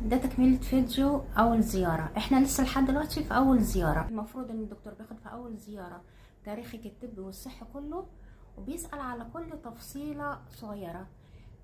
ده تكملة فيديو اول زيارة. احنا لسه لحد دلوقتي في اول زيارة. المفروض ان الدكتور بياخد في اول زيارة تاريخك الطبي والصحي كله، وبيسأل على كل تفصيلة صغيرة،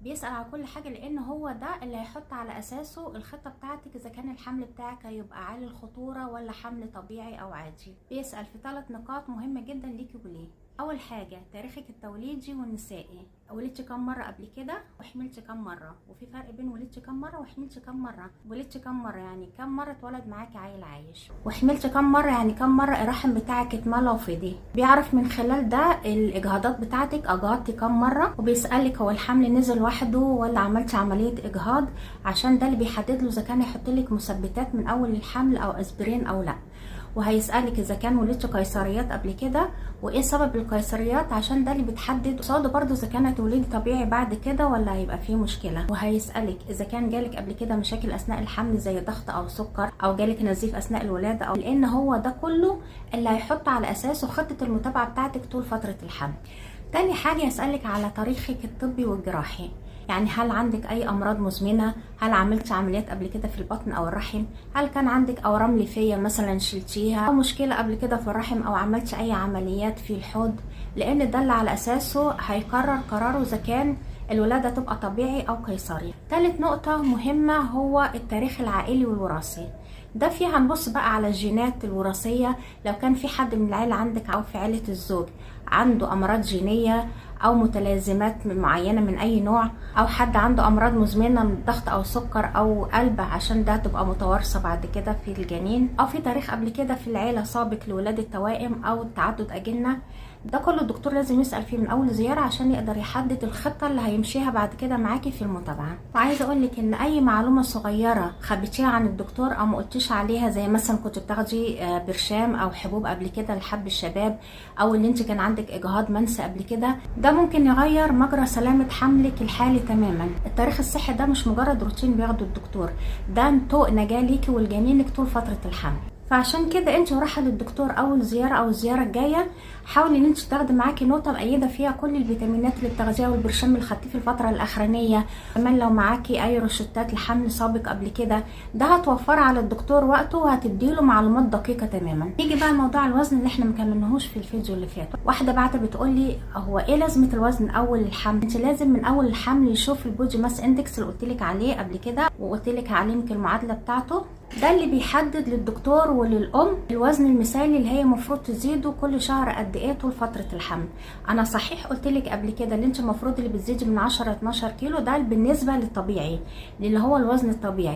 بيسأل على كل حاجة، لان هو ده اللي هيحط على اساسه الخطة بتاعتك، اذا كان الحمل بتاعك هيبقى عالي الخطورة ولا حمل طبيعي او عادي. بيسأل في 3 نقاط مهمة جدا ليكي وليه. اول حاجة تاريخك التوليدي والنسائي، ولدتي كم مرة قبل كده وحملتي كم مرة، وفي فرق بين ولدتي كم مرة وحملتي كم مرة. ولدتي كم مرة يعني كم مرة اتولد معاكي عيل عايش، وحملتي كم مرة يعني كم مرة الرحم بتاعك اتملى وفضي. بيعرف من خلال ده الاجهاضات بتاعتك، اجهضتي كم مرة، وبيسألك هو الحمل نزل وحده ولا عملتي عملية اجهاض، عشان ده اللي بيحدد له اذا كان يحطلك مثبتات من اول الحمل او اسبرين او لا. وهيسألك اذا كان ولدتي قيصريات قبل كده وايه سبب القيصريات، عشان ده اللي بتحدد قصاده برضو اذا كانت وليدي طبيعي بعد كده ولا هيبقى فيه مشكله. وهيسألك اذا كان جالك قبل كده مشاكل اثناء الحمل زي ضغط او سكر، او جالك نزيف اثناء الولاده، او لان هو ده كله اللي هيحط على اساسه خطه المتابعه بتاعتك طول فتره الحمل. تاني حاجه يسألك على تاريخك الطبي والجراحي، يعني هل عندك اي امراض مزمنه، هل عملتي عمليات قبل كده في البطن او الرحم، هل كان عندك اورام ليفيه مثلا شلتيها، او مشكله قبل كده في الرحم، او عملتي اي عمليات في الحوض، لان ده اللي على اساسه هيقرر قراره اذا كان الولاده تبقى طبيعي او قيصري. ثالث نقطه مهمه هو التاريخ العائلي والوراثي. ده فيها هنبص بقى على الجينات الوراثيه، لو كان في حد من العيله عندك او في عيله الزوج عنده امراض جينيه او متلازمات معينه من اي نوع، او حد عنده امراض مزمنه من ضغط او سكر او قلب، عشان ده تبقى متوارثه بعد كده في الجنين، او في تاريخ قبل كده في العيله سابق لولاده توائم او تعدد اجنه. ده كله الدكتور لازم يسأل فيه من اول زياره عشان يقدر يحدد الخطه اللي هيمشيها بعد كده معاكي في المتابعه. وعايزه اقول لك ان اي معلومه صغيره خبيتيها عن الدكتور او ما قلتيش عليها، زي مثلا كنت بتاخدي برشام او حبوب قبل كده لحب الشباب، او اللي انت كان عندك اجهاض منسي قبل كده، ده ممكن يغير مجرى سلامه حملك الحالي تماما. التاريخ الصحي ده مش مجرد روتين بياخده الدكتور، ده طوق نجاه ليكي ولجنينك طول فتره الحمل. فعشان كده انت رايحه للدكتور اول زياره او الزياره الجايه، حاولي ان انت تاخدي معاكي نوتة مقيده فيها كل الفيتامينات اللي بتاخديها والبرشام اللي خدتيه في الفتره الاخرانيه. كمان لو معاكي اي روشتات لحمل سابق قبل كده، ده هتوفر على الدكتور وقته وهتديله معلومات دقيقه تماما. نيجي بقى لموضوع الوزن اللي احنا مكملناهوش في الفيديو اللي فات. واحده بعت بتقولي هو ايه لازمه الوزن اول الحمل؟ انت لازم من اول الحمل يشوف البودي ماس اندكس اللي قلتلك عليه قبل كده، وقلتلك علمك المعادله بتاعته، ده اللي بيحدد للدكتور وللأم الوزن المثالي اللي هي المفروض تزيده كل شهر قد ايه طول فترة الحمل. انا صحيح قلتلك قبل كده اللي انت المفروض اللي بتزيدي من 10 ل 12 كيلو ده بالنسبة للطبيعي، اللي هو الوزن الطبيعي.